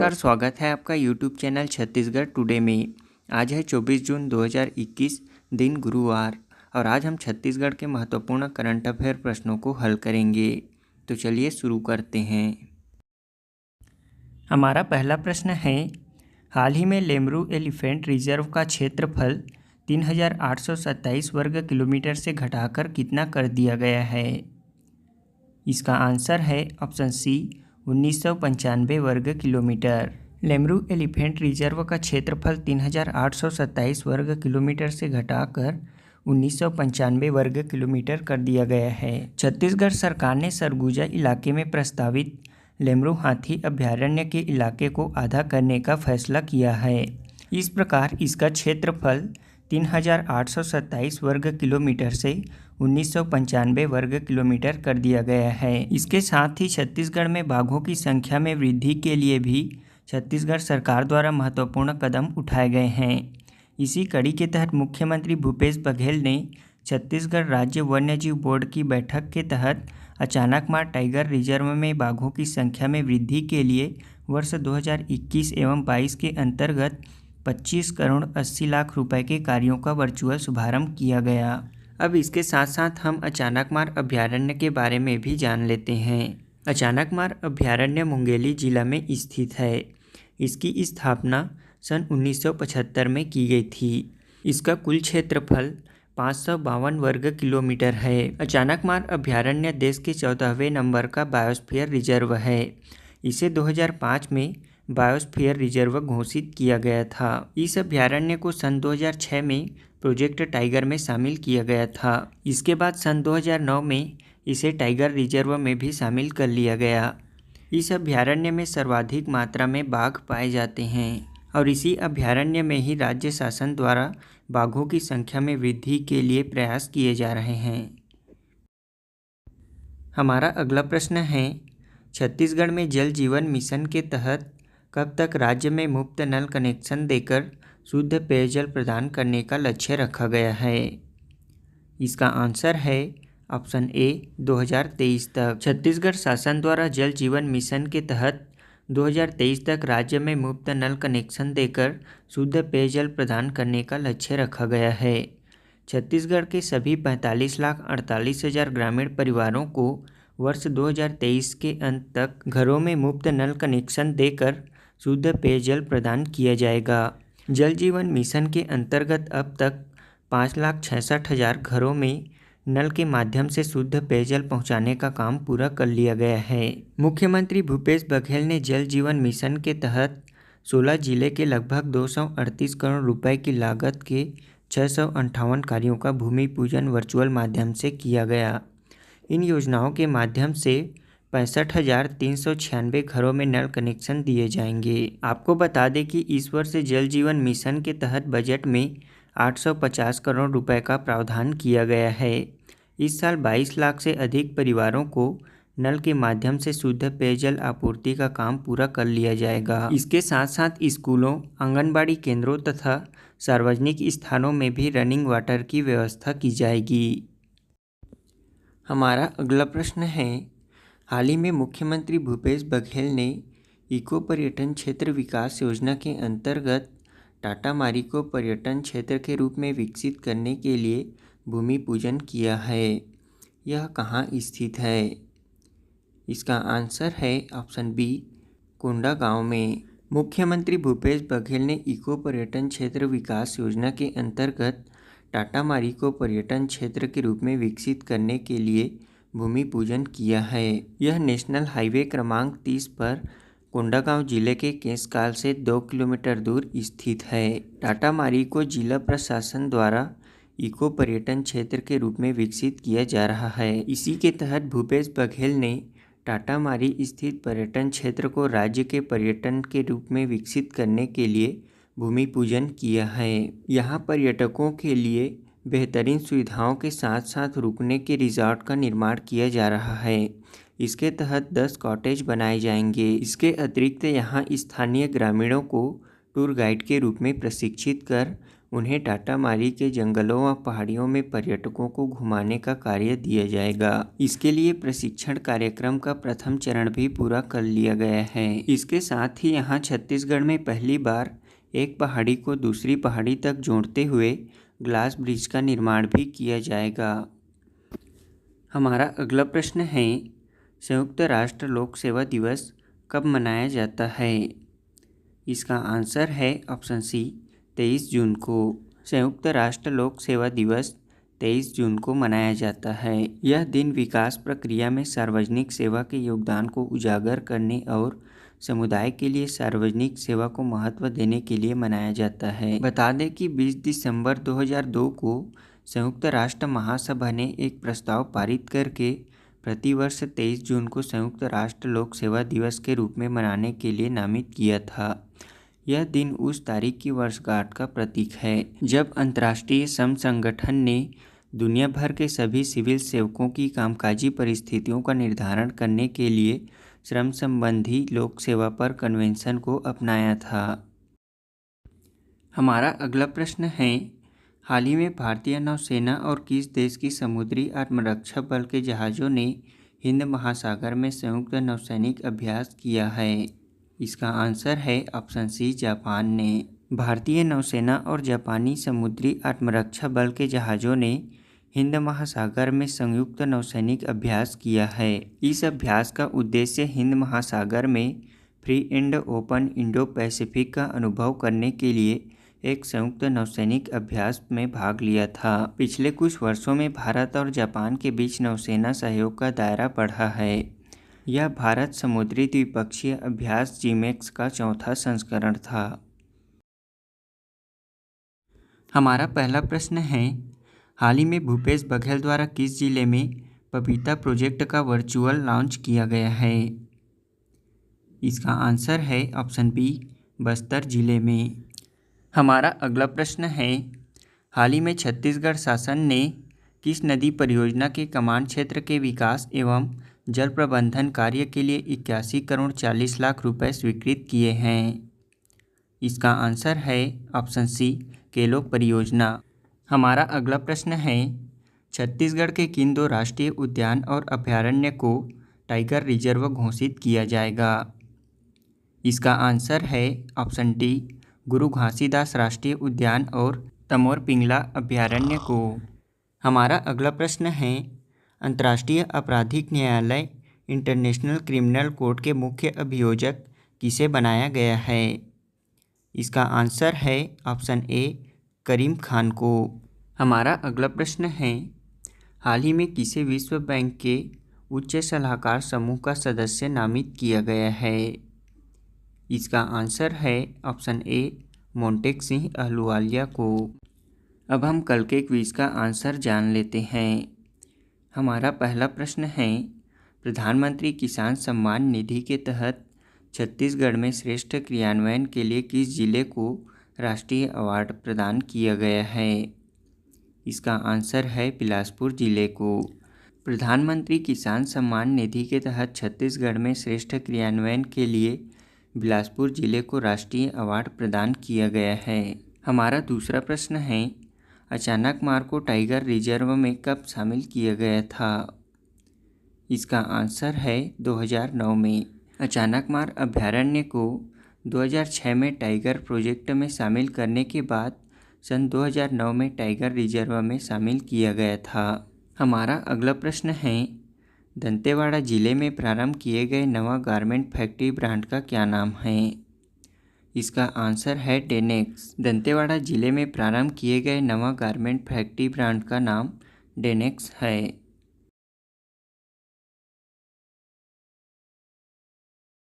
नमस्कार, स्वागत है आपका यूट्यूब चैनल छत्तीसगढ़ टुडे में। आज है 24 जून 2021, दिन गुरुवार, और आज हम छत्तीसगढ़ के महत्वपूर्ण करंट अफेयर प्रश्नों को हल करेंगे। तो चलिए शुरू करते हैं। हमारा पहला प्रश्न है, हाल ही में लेमरू एलिफेंट रिजर्व का क्षेत्रफल 3827 वर्ग किलोमीटर से घटाकर कितना कर दिया गया है? इसका आंसर है ऑप्शन सी, 1995 वर्ग किलोमीटर। लेमरू एलिफेंट रिजर्व का क्षेत्रफल 3827 वर्ग किलोमीटर से घटाकर 1995 वर्ग किलोमीटर कर दिया गया है। छत्तीसगढ़ सरकार ने सरगुजा इलाके में प्रस्तावित लेमरू हाथी अभयारण्य के इलाके को आधा करने का फैसला किया है। इस प्रकार इसका क्षेत्रफल 3827 वर्ग किलोमीटर से 1995 वर्ग किलोमीटर कर दिया गया है। इसके साथ ही छत्तीसगढ़ में बाघों की संख्या में वृद्धि के लिए भी छत्तीसगढ़ सरकार द्वारा महत्वपूर्ण कदम उठाए गए हैं। इसी कड़ी के तहत मुख्यमंत्री भूपेश बघेल ने छत्तीसगढ़ राज्य वन्यजीव बोर्ड की बैठक के तहत अचानकमार टाइगर रिजर्व में बाघों की संख्या में वृद्धि के लिए वर्ष 2021 एवं 22 के अंतर्गत 25 करोड़ 80 लाख रुपए के कार्यों का वर्चुअल शुभारंभ किया गया। अब इसके साथ साथ हम अचानकमार अभयारण्य के बारे में भी जान लेते हैं। अचानकमार अभयारण्य मुंगेली जिला में स्थित है। इसकी स्थापना सन 1975 में की गई थी। इसका कुल क्षेत्रफल 552 वर्ग किलोमीटर है। अचानकमार अभयारण्य देश के 14वें नंबर का बायोस्फीयर रिजर्व है। इसे 2005 में बायोस्फीयर रिजर्व घोषित किया गया था। इस अभयारण्य को सन 2006 में प्रोजेक्ट टाइगर में शामिल किया गया था। इसके बाद सन 2009 में इसे टाइगर रिजर्व में भी शामिल कर लिया गया। इस अभयारण्य में सर्वाधिक मात्रा में बाघ पाए जाते हैं और इसी अभयारण्य में ही राज्य शासन द्वारा बाघों की संख्या में वृद्धि के लिए प्रयास किए जा रहे हैं। हमारा अगला प्रश्न है, छत्तीसगढ़ में जल जीवन मिशन के तहत कब तक राज्य में मुफ्त नल कनेक्शन देकर शुद्ध पेयजल प्रदान करने का लक्ष्य रखा गया है? इसका आंसर है ऑप्शन ए, 2023 तक। छत्तीसगढ़ शासन द्वारा जल जीवन मिशन के तहत 2023 तक राज्य में मुफ्त नल कनेक्शन देकर शुद्ध पेयजल प्रदान करने का लक्ष्य रखा गया है। छत्तीसगढ़ के सभी 45,48,000 ग्रामीण परिवारों को वर्ष 2023 के अंत तक घरों में मुफ्त नल कनेक्शन देकर शुद्ध पेयजल प्रदान किया जाएगा। जल जीवन मिशन के अंतर्गत अब तक 5,66,000 घरों में नल के माध्यम से शुद्ध पेयजल पहुंचाने का काम पूरा कर लिया गया है। मुख्यमंत्री भूपेश बघेल ने जल जीवन मिशन के तहत 16 जिले के लगभग 238 करोड़ रुपए की लागत के 658 कार्यों का भूमि पूजन वर्चुअल माध्यम से किया गया। इन योजनाओं के माध्यम से 65,396 घरों में नल कनेक्शन दिए जाएंगे। आपको बता दें कि इस वर्ष जल जीवन मिशन के तहत बजट में 850 करोड़ रुपए का प्रावधान किया गया है। इस साल 22 लाख से अधिक परिवारों को नल के माध्यम से शुद्ध पेयजल आपूर्ति का काम पूरा कर लिया जाएगा। इसके साथ साथ स्कूलों, आंगनबाड़ी केंद्रों तथा सार्वजनिक स्थानों में भी रनिंग वाटर की व्यवस्था की जाएगी। हमारा अगला प्रश्न है, हाल ही में मुख्यमंत्री भूपेश बघेल ने इको पर्यटन क्षेत्र विकास योजना के अंतर्गत टाटामारी को पर्यटन क्षेत्र के रूप में विकसित करने के लिए भूमि पूजन किया है। यह कहाँ स्थित है? इसका आंसर है ऑप्शन बी, कोंडागांव में। मुख्यमंत्री भूपेश बघेल ने इको पर्यटन क्षेत्र विकास योजना के अंतर्गत टाटामारी को पर्यटन क्षेत्र के रूप में विकसित करने के लिए भूमि पूजन किया है। यह नेशनल हाईवे क्रमांक 30 पर कोंडागांव जिले के केशकाल से 2 किलोमीटर दूर स्थित है। टाटामारी को जिला प्रशासन द्वारा इको पर्यटन क्षेत्र के रूप में विकसित किया जा रहा है। इसी के तहत भूपेश बघेल ने टाटामारी स्थित पर्यटन क्षेत्र को राज्य के पर्यटन के रूप में विकसित करने के लिए भूमि पूजन किया है। यहाँ पर्यटकों के लिए बेहतरीन सुविधाओं के साथ साथ रुकने के रिजॉर्ट का निर्माण किया जा रहा है। इसके तहत 10 कॉटेज बनाए जाएंगे। इसके अतिरिक्त यहाँ स्थानीय ग्रामीणों को टूर गाइड के रूप में प्रशिक्षित कर उन्हें टाटामारी के जंगलों व पहाड़ियों में पर्यटकों को घुमाने का कार्य दिया जाएगा। इसके लिए प्रशिक्षण कार्यक्रम का प्रथम चरण भी पूरा कर लिया गया है। इसके साथ ही यहाँ छत्तीसगढ़ में पहली बार एक पहाड़ी को दूसरी पहाड़ी तक जोड़ते हुए ग्लास ब्रिज का निर्माण भी किया जाएगा। हमारा अगला प्रश्न है, संयुक्त राष्ट्र लोक सेवा दिवस कब मनाया जाता है? इसका आंसर है ऑप्शन सी 23 जून को। संयुक्त राष्ट्र लोक सेवा दिवस 23 जून को मनाया जाता है। यह दिन विकास प्रक्रिया में सार्वजनिक सेवा के योगदान को उजागर करने और समुदाय के लिए सार्वजनिक सेवा को महत्व देने के लिए मनाया जाता है। बता दें कि 20 दिसंबर 2002 को संयुक्त राष्ट्र महासभा ने एक प्रस्ताव पारित करके प्रतिवर्ष 23 जून को संयुक्त राष्ट्र लोक सेवा दिवस के रूप में मनाने के लिए नामित किया था। यह दिन उस तारीख की वर्षगांठ का प्रतीक है जब अंतर्राष्ट्रीय श्रम संगठन ने दुनिया भर के सभी सिविल सेवकों की कामकाजी परिस्थितियों का निर्धारण करने के लिए श्रम संबंधी लोक सेवा पर कन्वेंशन को अपनाया था। हमारा अगला प्रश्न है, हाल ही में भारतीय नौसेना और किस देश की समुद्री आत्मरक्षा बल के जहाज़ों ने हिंद महासागर में संयुक्त नौसैनिक अभ्यास किया है? इसका आंसर है ऑप्शन सी जापान ने। भारतीय नौसेना और जापानी समुद्री आत्मरक्षा बल के जहाज़ों ने हिंद महासागर में संयुक्त नौसैनिक अभ्यास किया है। इस अभ्यास का उद्देश्य हिंद महासागर में free and open Indo Pacific का अनुभव करने के लिए एक संयुक्त नौसैनिक अभ्यास में भाग लिया था। पिछले कुछ वर्षों में भारत और जापान के बीच नौसेना सहयोग का दायरा बढ़ा है। यह भारत समुद्री द्विपक्षीय अभ्यास जीमेक्स का चौथा संस्करण था। हमारा पहला प्रश्न है, हाल ही में भूपेश बघेल द्वारा किस जिले में पपीता प्रोजेक्ट का वर्चुअल लॉन्च किया गया है? इसका आंसर है ऑप्शन बी बस्तर जिले में। हमारा अगला प्रश्न है, हाल ही में छत्तीसगढ़ शासन ने किस नदी परियोजना के कमांड क्षेत्र के विकास एवं जल प्रबंधन कार्य के लिए 81 करोड़ 40 लाख रुपए स्वीकृत किए हैं? इसका आंसर है ऑप्शन सी केलो परियोजना। हमारा अगला प्रश्न है, छत्तीसगढ़ के किन 2 राष्ट्रीय उद्यान और अभयारण्य को टाइगर रिजर्व घोषित किया जाएगा? इसका आंसर है ऑप्शन डी गुरु घासीदास राष्ट्रीय उद्यान और तमोर पिंगला अभयारण्य को। हमारा अगला प्रश्न है, अंतर्राष्ट्रीय आपराधिक न्यायालय इंटरनेशनल क्रिमिनल कोर्ट के मुख्य अभियोजक किसे बनाया गया है? इसका आंसर है ऑप्शन ए करीम खान को। हमारा अगला प्रश्न है, हाल ही में किसे विश्व बैंक के उच्च सलाहकार समूह का सदस्य नामित किया गया है? इसका आंसर है ऑप्शन ए मोंटेक सिंह अहलुवालिया को। अब हम कल के क्विज का आंसर जान लेते हैं। हमारा पहला प्रश्न है, प्रधानमंत्री किसान सम्मान निधि के तहत छत्तीसगढ़ में श्रेष्ठ क्रियान्वयन के लिए किस जिले को राष्ट्रीय अवार्ड प्रदान किया गया है? इसका आंसर है बिलासपुर जिले को। प्रधानमंत्री किसान सम्मान निधि के तहत छत्तीसगढ़ में श्रेष्ठ क्रियान्वयन के लिए बिलासपुर जिले को राष्ट्रीय अवार्ड प्रदान किया गया है। हमारा दूसरा प्रश्न है, अचानकमार को टाइगर रिजर्व में कब शामिल किया गया था? इसका आंसर है 2009 में। अचानकमार अभयारण्य को 2006 में टाइगर प्रोजेक्ट में शामिल करने के बाद सन 2009 में टाइगर रिजर्व में शामिल किया गया था। हमारा अगला प्रश्न है, दंतेवाड़ा जिले में प्रारंभ किए गए नवा गारमेंट फैक्ट्री ब्रांड का क्या नाम है? इसका आंसर है डेनेक्स। दंतेवाड़ा जिले में प्रारंभ किए गए नवा गारमेंट फैक्ट्री ब्रांड का नाम डेनेक्स है।